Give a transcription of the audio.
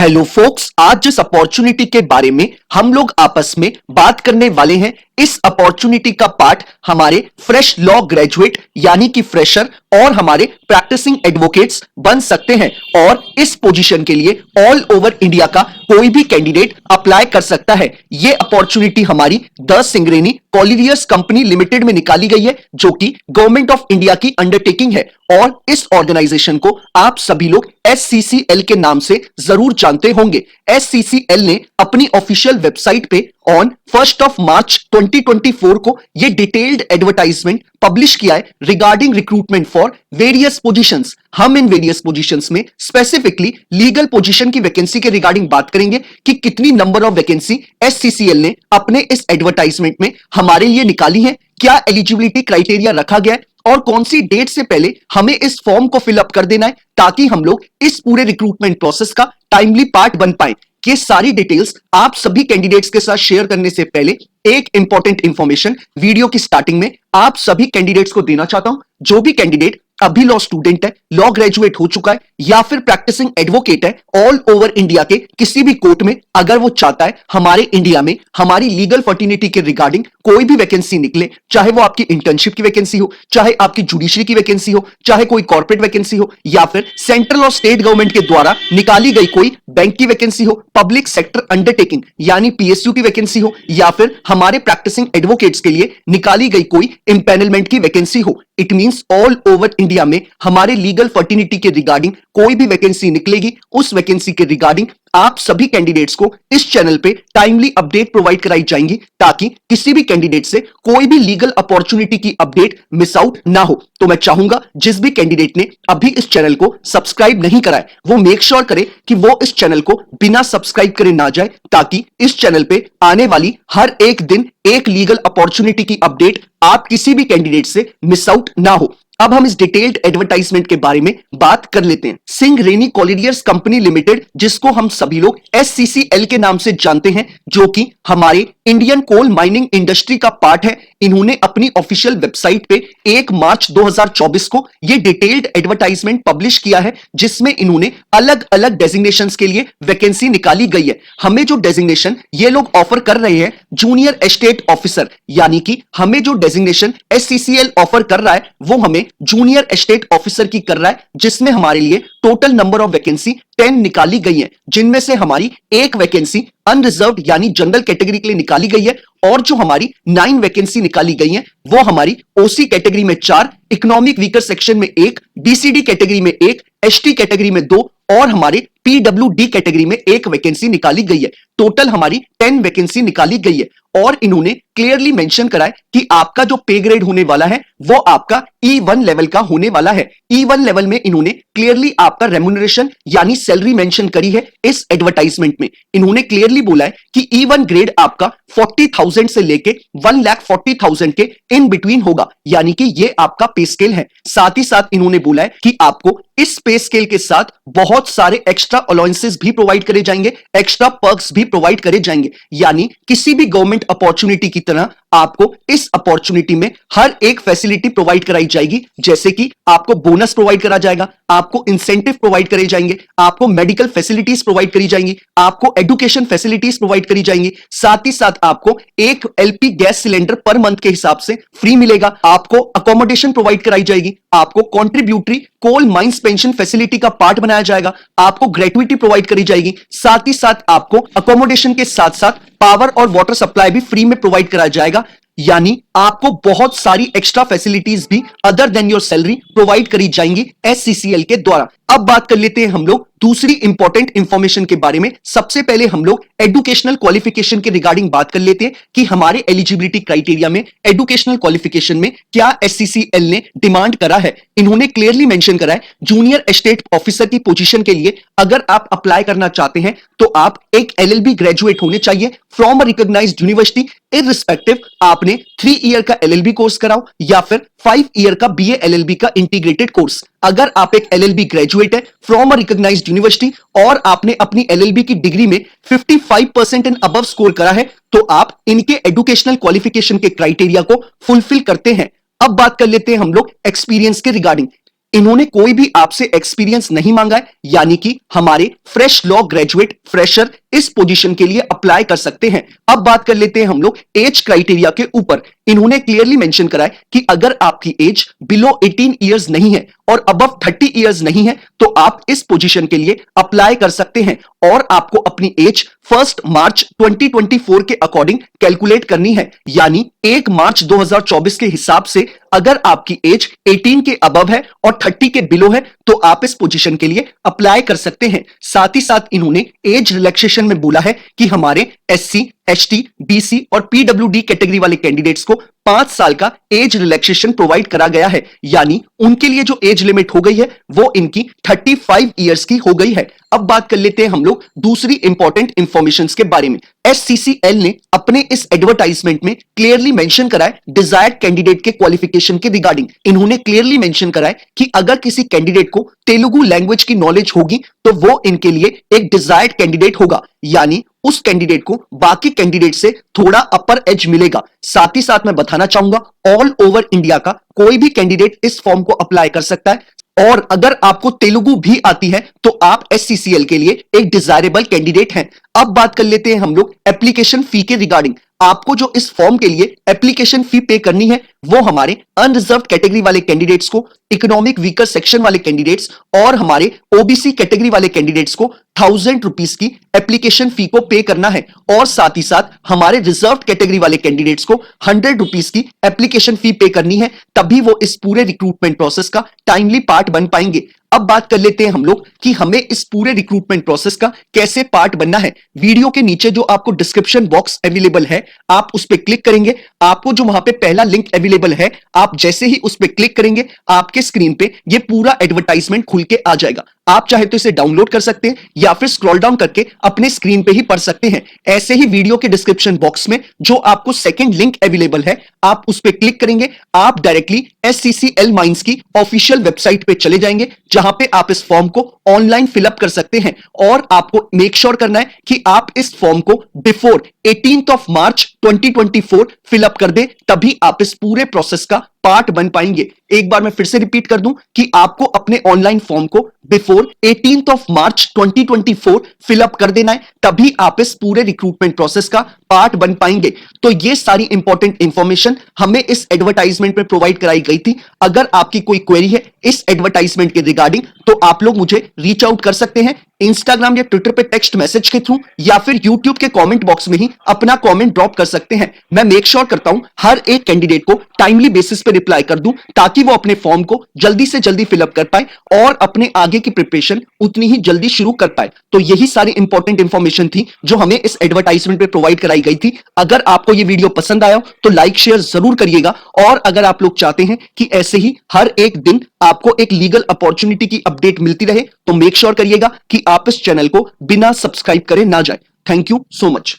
Hello focus, आज जिस opportunity के बारे में हम लोग आपस में बात करने वाले हैं, इस अपॉर्चुनिटी का पार्ट हमारे फ्रेश लॉ ग्रेजुएट यानी कि फ्रेशर और हमारे प्रैक्टिसिंग एडवोकेट्स बन सकते हैं। और इस पोजीशन के लिए ऑल ओवर इंडिया का कोई भी कैंडिडेट अप्लाई कर सकता है। यह अपॉर्चुनिटी हमारी the Singareni Colliers company limited में निकाली गई है, जो कि गवर्नमेंट ऑफ इंडिया की अंडरटेकिंग है। और इस ऑर्गेनाइजेशन को आप सभी लोग SCCL के नाम से जरूर जानते होंगे। SCCL ने अपनी ऑफिशियल वेबसाइट पे ऑन 1 मार्च 2024 को ये डिटेल्ड एडवर्टाइजमेंट पब्लिश किया है regarding recruitment for various positions. हम इन वेरियस पोजीशंस में स्पेसिफिकली लीगल पोजीशन की वैकेंसी के रिगार्डिंग बात करेंगे कि कितनी नंबर ऑफ वैकेंसी SCCL ने अपने इस एडवर्टाइजमेंट में हमारे लिए निकाली है, क्या एलिजिबिलिटी क्राइटेरिया रखा गया है और कौन सी डेट से पहले हमें इस फॉर्म को फिलअप कर देना है, ताकि हम लोग इस पूरे रिक्रूटमेंट प्रोसेस का टाइमली पार्ट बन पाए। ये सारी डिटेल्स आप सभी कैंडिडेट्स के साथ शेयर करने से पहले एक इंपॉर्टेंट इंफॉर्मेशन वीडियो की स्टार्टिंग में आप सभी कैंडिडेट्स को देना चाहता हूं। जो भी कैंडिडेट अभी लॉ स्टूडेंट है, लॉ ग्रेजुएट हो चुका है या फिर प्रैक्टिसिंग एडवोकेट है, ऑल ओवर इंडिया के किसी भी कोर्ट में अगर वो चाहता है हमारे इंडिया में हमारी लीगल फर्टिनिटी के रिगार्डिंग कोई भी वैकेंसी निकले, चाहे वो आपकी इंटर्नशिप की वैकेंसी हो, चाहे आपकी जुडिशरी की वैकेंसी हो, चाहे कोई कॉर्पोरेट वैकेंसी हो, या फिर सेंट्रल और स्टेट गवर्नमेंट के द्वारा निकाली गई कोई बैंक की वैकेंसी हो, पब्लिक सेक्टर अंडरटेकिंग यानी PSU की वैकेंसी हो, या फिर हमारे प्रैक्टिसिंग एडवोकेट्स के लिए निकाली गई कोई इंपैनलमेंट की वैकेंसी हो, it means all over India में हमारे लीगल फर्टिनिटी के रिगार्डिंग कोई भी वैकेंसी निकलेगी, उस वैकेंसी के रिगार्डिंग आप सभी कैंडिडेट्स को इस चैनल पे टाइमली अपडेट प्रोवाइड कराई जाएंगी, ताकि किसी भी कैंडिडेट से कोई भी लीगल अपॉर्चुनिटी की अपडेट मिस आउट ना हो। तो मैं चाहूंगा जिस भी कैंडिडेट ने अभी इस चैनल को सब्सक्राइब नहीं करा है, वो मेक श्योर करे कि वो इस चैनल को बिना सब्सक्राइब करे ना जाए, ताकि इस चैनल पे आने वाली हर एक दिन एक लीगल अपॉर्चुनिटी की अपडेट आप किसी भी कैंडिडेट से मिस आउट ना हो। अब हम इस डिटेल्ड एडवर्टाइजमेंट के बारे में बात कर लेते हैं। सिंगरेनी कॉलियर्स कंपनी लिमिटेड, जिसको हम सभी लोग SCCL के नाम से जानते हैं, जो कि हमारे इंडियन कोल माइनिंग इंडस्ट्री का पार्ट है, इन्होंने अपनी ऑफिशियल वेबसाइट पे 1 मार्च 2024 को ये डिटेल्ड एडवर्टाइजमेंट पब्लिश किया है, जिसमें इन्होंने अलग अलग डेजिग्नेशंस के लिए वैकेंसी निकाली गई है। हमें जो डेजिग्नेशन ये लोग ऑफर कर रहे हैं जूनियर एस्टेट ऑफिसर, यानी कि हमें जो डेजिग्नेशन SCCL ऑफर कर रहा है वो हमें जूनियर एस्टेट ऑफिसर की कर रहा है, जिसमें हमारे लिए टोटल नंबर ऑफ वैकेंसी 10 निकाली गई है, जिनमें से हमारी एक वैकेंसी अनरिजर्व्ड यानी जनरल कैटेगरी के लिए निकाली गई है, और जो हमारी 9 वैकेंसी निकाली गई है वो हमारी OC कैटेगरी में 4, इकोनॉमिक वीकर सेक्शन में 1, DCD कैटेगरी में 1, ST कैटेगरी में 2 और हमारे PWD कैटेगरी में 1 वैकेंसी निकाली गई है। टोटल हमारी 10 वैकेंसी निकाली गई है, और इन्होंने क्लियरली मेंशन करा है कि आपका जो पे ग्रेड होने वाला है वो आपका E1 लेवल का होने वाला है। E1 लेवल में इन्होंने क्लियरली आपका रेम्युनरेशन यानी सैलरी मेंशन करी है। इस एडवर्टाइजमेंट में इन्होंने क्लियरली बोला है कि E1 ग्रेड आपका 40,000 से लेके 1,40,000 के इन बिटवीन होगा, यानी कि ये आपका पे स्केल है। साथ ही साथ इन्होंने बोला है कि आपको इस पे स्केल के साथ बहुत सारे एक्स्ट्रा अलाउंसेस भी प्रोवाइड करे जाएंगे, एक्स्ट्रा पर्क्स भी प्रोवाइड करे जाएंगे, यानी किसी भी गवर्नमेंट अपॉर्चुनिटी की तरह आपको इस अपॉर्चुनिटी में हर एक फैसिलिटी प्रोवाइड कराई जाएगी। जैसे कि आपको बोनस प्रोवाइड करा जाएगा, आपको इंसेंटिव प्रोवाइड करे जाएंगे, आपको मेडिकल फैसिलिटीज प्रोवाइड करी जाएंगी, आपको एजुकेशन फैसिलिटीज प्रोवाइड करी जाएंगी, साथ ही साथ आपको एक LP gas cylinder per month के हिसाब से फ्री मिलेगा, आपको अकोमोडेशन प्रोवाइड कराई जाएगी, आपको contributory coal mines pension facility का पार्ट बनाया जाएगा, आपको ग्रेट्युइटी प्रोवाइड करी जाएगी, साथ ही साथ आपको अकोमोडेशन के साथ साथ पावर और वाटर सप्लाई भी फ्री में प्रोवाइड कराया जाएगा, यानी आपको बहुत सारी एक्स्ट्रा फैसिलिटीज भी other than your salary provide करी जाएंगी SCCL के द्वारा। अब बात कर लेते हैं हम लोग दूसरी इंपॉर्टेंट इंफॉर्मेशन के बारे में। सबसे पहले हम लोग एजुकेशनल क्वालिफिकेशन के रिगार्डिंग बात कर लेते हैं कि हमारे एलिजिबिलिटी क्राइटेरिया में एजुकेशनल क्वालिफिकेशन में क्या SCCL ने डिमांड करा है। इन्होंने क्लियरली मेंशन करा है जूनियर एस्टेट ऑफिसर की पोजीशन के लिए अगर आप अप्लाई करना चाहते हैं तो आप एक LLB ग्रेजुएट होने चाहिए from a recognised university, irrespective आपने 3 ईयर का LLB कोर्स कराओ या फिर 5 ईयर का BA LLB का इंटीग्रेटेड कोर्स। अगर आप एक LLB ग्रेजुएट है फ्रॉम अ रिकॉग्नाइज्ड यूनिवर्सिटी और आपने अपनी LLB की डिग्री में 55% एंड अबव स्कोर करा है, तो आप इनके एजुकेशनल क्वालिफिकेशन के क्राइटेरिया को फुलफिल करते हैं। अब बात कर लेते हैं हम लोग एक्सपीरियंस के रिगार्डिंग। इन्होंने कोई भी आपसे एक्सपीरियंस नहीं मांगा है, यानी कि हमारे फ्रेश लॉ ग्रेजुएट फ्रेशर इस पोजीशन के लिए अप्लाई कर सकते हैं। अब बात कर लेते हैं हम लोग एज क्राइटेरिया के ऊपर। इन्होंने क्लियरली मेंशन करा है कि अगर आपकी एज बिलो 18 इयर्स नहीं है और अबव 30 इयर्स नहीं है तो आप इस पोजीशन के लिए अप्लाई कर सकते हैं और आपको अपनी एज 1 मार्च 2024 के अकॉर्डिंग कैलकुलेट करनी है, यानी 1 मार्च 2024 के हिसाब से अगर आपकी एज 18 के अबव है और 30 के बिलो है तो आप इस पोजीशन के लिए अप्लाई कर सकते हैं। साथ ही साथ इन्होंने एज रिलैक्सेशन में बोला है कि हमारे एससी, एसटी, बीसी और पीडब्ल्यूडी कैटेगरी वाले कैंडिडेट्स को 5 साल का एज रिलैक्सेशन प्रोवाइड करा गया है, यानी उनके लिए जो एज लिमिट हो गई है वो इनकी 35 इयर्स की हो गई है। अब बात कर लेते हैं हम लोग दूसरी इंपॉर्टेंट इंफॉर्मेशन के बारे में। एससीसीएल ने अपने इस एडवर्टाइजमेंट में क्लियरली मेंशन करा है डिजायर्ड कैंडिडेट के क्वालिफिकेशन के रिगार्डिंग। इन्होंने क्लियरली मेंशन करा है कि अगर किसी कैंडिडेट को तेलुगु लैंग्वेज की नॉलेज होगी तो वो इनके लिए एक डिजायर्ड कैंडिडेट होगा, यानी उस कैंडिडेट को बाकी कैंडिडेट से थोड़ा अपर एज मिलेगा। साथ ही साथ मैं बताना चाहूंगा ऑल ओवर इंडिया का कोई भी कैंडिडेट इस फॉर्म को अप्लाई कर सकता है और अगर आपको तेलुगु भी आती है तो आप एससीसीएल के लिए एक डिजायरेबल कैंडिडेट हैं। अब बात कर लेते हैं हम लोग एप्लीकेशन फी के रिगार्डिंग। आपको जो इस फॉर्म के लिए एप्लीकेशन फी पे करनी है वो हमारे अनरिजर्व्ड कैटेगरी वाले कैंडिडेट्स को, इकोनॉमिक वीकर सेक्शन वाले कैंडिडेट्स और हमारे ओबीसी कैटेगरी वाले कैंडिडेट्स को 1000 रुपीस की एप्लीकेशन फी को पे करना है और साथ ही साथ हमारे रिजर्व्ड कैटेगरी वाले कैंडिडेट्स को 100 रुपीस की एप्लीकेशन फी पे करनी है, तभी वो इस पूरे रिक्रूटमेंट प्रोसेस का टाइमली पार्ट बन पाएंगे। अब बात कर लेते हैं हम लोग कि हमें इस पूरे रिक्रूटमेंट प्रोसेस का कैसे पार्ट बनना है। वीडियो के नीचे जो आपको डिस्क्रिप्शन बॉक्स अवेलेबल है आप उस पर क्लिक करेंगे, आपको जो वहां पे पहला लिंक अवेलेबल है आप जैसे ही उस पर क्लिक करेंगे आपके स्क्रीन पे ये पूरा एडवर्टाइजमेंट खुल के आ जाएगा। आप चाहे तो इसे डाउनलोड कर सकते हैं या फिर स्क्रॉल डाउन करके अपने स्क्रीन पे ही पढ़ सकते हैं। ऐसे ही वीडियो के डिस्क्रिप्शन बॉक्स में जो आपको सेकंड लिंक अवेलेबल है आप उस पर क्लिक करेंगे, आप डायरेक्टली एससीसीएल माइंस की ऑफिशियल वेबसाइट पे चले जाएंगे जहां पे आप इस फॉर्म को ऑनलाइन फिलअप कर सकते हैं और आपको मेक श्योर करना है कि आप इस फॉर्म को बिफोर 18 मार्च 2024 फिलअप कर दे, तभी आप इस पूरे प्रोसेस का पार्ट बन पाएंगे। एक बार मैं फिर से रिपीट कर दूं कि आपको अपने ऑनलाइन फॉर्म को बिफोर 18 मार्च 2024 फिलअप कर देना है, तभी आप इस पूरे रिक्रूटमेंट प्रोसेस का पार्ट बन पाएंगे। तो ये सारी इंपॉर्टेंट इंफॉर्मेशन हमें इस एडवर्टाइजमेंट में प्रोवाइड कराई गई थी। अगर आपकी कोई क्वेरी है इस एडवर्टाइजमेंट के रिगार्डिंग तो आप लोग मुझे रीच आउट कर सकते हैं इंस्टाग्राम या ट्विटर पे टेक्स्ट मैसेज के थ्रू या फिर यूट्यूब के कमेंट बॉक्स में ही अपना कमेंट ड्रॉप कर सकते हैं। मैं मेक श्योर करता हूं हर एक कैंडिडेट को टाइमली बेसिस पे रिप्लाई कर दूं ताकि वो अपने फॉर्म को जल्दी से जल्दी फिलअप कर पाए और अपने आगे की प्रिपरेशन उतनी ही जल्दी शुरू कर पाए। तो यही सारी इंपॉर्टेंट इंफॉर्मेशन थी जो हमें इस एडवर्टाइजमेंट पे प्रोवाइड कराई गई थी। अगर आपको ये वीडियो पसंद आया तो लाइक शेयर जरूर करिएगा और अगर आप लोग चाहते हैं कि ऐसे ही हर एक दिन आपको एक लीगल अपॉर्चुनिटी की अपडेट मिलती रहे तो मेक श्योर करिएगा कि आप इस चैनल को बिना सब्सक्राइब करे ना जाए। Thank you so much.